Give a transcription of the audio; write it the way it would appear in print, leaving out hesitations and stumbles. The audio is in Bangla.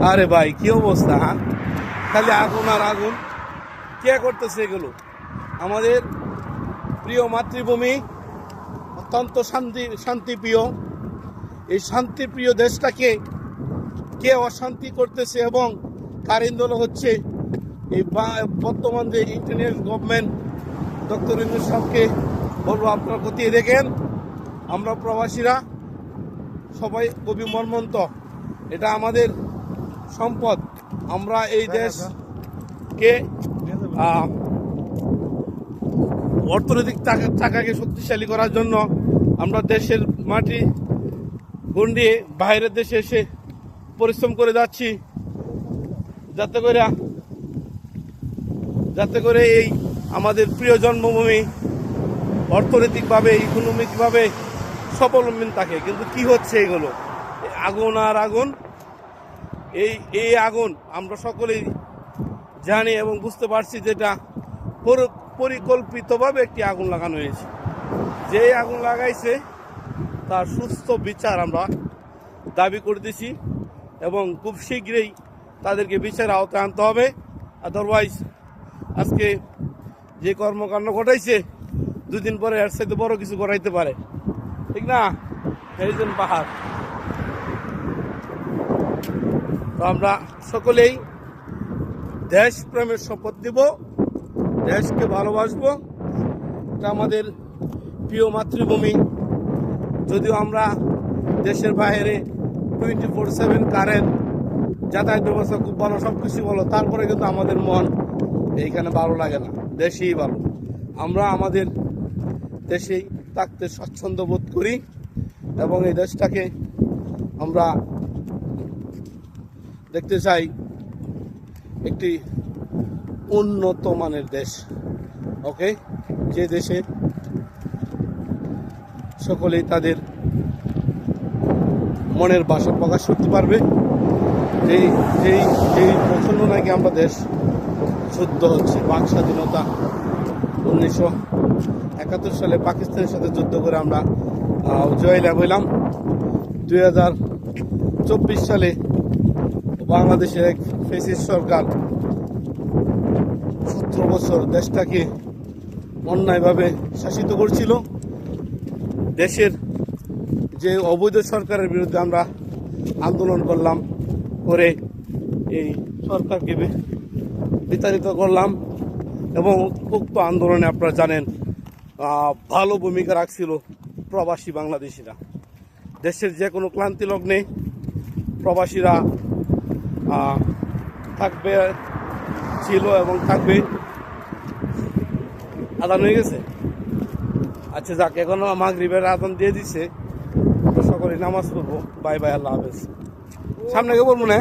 আরে ভাই কি অবস্থা, হ্যাঁ? খালি আগুন আর আগুন। কে করতেছে এগুলো? আমাদের প্রিয় মাতৃভূমি, অত্যন্ত শান্তিপ্রিয় এই শান্তিপ্রিয় দেশটাকে কে অশান্তি করতেছে এবং কার ইন্ধন হচ্ছে এই বর্তমান যে ইন্টারনেট গভর্নমেন্ট ডক্টর ইউনূস সাহেবকে বলবো আপনারা খতিয়ে দেখেন। আমরা প্রবাসীরা সবাই খুবই মর্মান্ত। এটা আমাদের সম্পদ। আমরা এই দেশকে অর্থনৈতিক টাকাকে শক্তিশালী করার জন্য আমরা দেশের মাটি গন্ডিয়ে বাইরের দেশে এসে পরিশ্রম করে যাচ্ছি, যাতে করে এই আমাদের প্রিয় জন্মভূমি অর্থনৈতিকভাবে ইকোনমিকভাবে স্বাবলম্বী থাকে। কিন্তু কি হচ্ছে এগুলো? আগুন আর আগুন। এই আগুন আমরা সকলেই জানি এবং বুঝতে পারছি যেটা পরিকল্পিতভাবে একটি আগুন লাগানো হয়েছে। যে আগুন লাগাইছে তার সুস্থ বিচার আমরা দাবি করতেছি এবং খুব শীঘ্রই তাদেরকে বিচারের আওতায় আনতে হবে। আদারওয়াইজ আজকে যে কর্মকাণ্ড ঘটাইছে দুদিন পরে এর সাথে বড় কিছু করাইতে পারে, ঠিক না? এইজন পাহাড়। তো আমরা সকলেই দেশপ্রেমের শপথ দিব, দেশকে ভালোবাসবো। এটা আমাদের প্রিয় মাতৃভূমি। যদিও আমরা দেশের বাইরে 24/7 কারেন্ট, যাতায়াত ব্যবস্থা খুব ভালো, সব কিছু ভালো, তারপরে কিন্তু আমাদের মন এইখানে ভালো লাগে না। দেশেই ভালো। আমরা আমাদের দেশেই থাকতে স্বাচ্ছন্দ্য বোধ করি এবং এই দেশটাকে আমরা দেখতে চাই একটি উন্নত মানের দেশ। ওকে, যে দেশে সকলেই তাদের মনের ভাষা প্রকাশ করতে পারবে। যেই প্রচন্ড নাকি আমরা দেশ যুদ্ধ হচ্ছে, পাক স্বাধীনতা 1971 সালে পাকিস্তানের সাথে যুদ্ধ করে আমরা জয়লাভ হইলাম। 2024 সালে বাংলাদেশের এক ফ্যাসিস্ট সরকার 17 বছর দেশটাকে অন্যায়ভাবে শাসিত করছিল। দেশের যে অবৈধ সরকারের বিরুদ্ধে আমরা আন্দোলন করলাম, করে এই সরকারকে বিতাড়িত করলাম এবং উক্ত আন্দোলনে আপনারা জানেন ভালো ভূমিকা রাখছিল প্রবাসী বাংলাদেশিরা। দেশের যে কোনো ক্লান্তি লগ্নে প্রবাসীরা থাকবে, ছিল এবং থাকবে। আদান হয়ে গেছে। আচ্ছা যাক, এখন মাগরিবের আদান দিয়ে দিছে, সকলে নামাজ পড়বো। বাই বাই, আল্লাহ হাফেজ। সামনে কে বলবো না।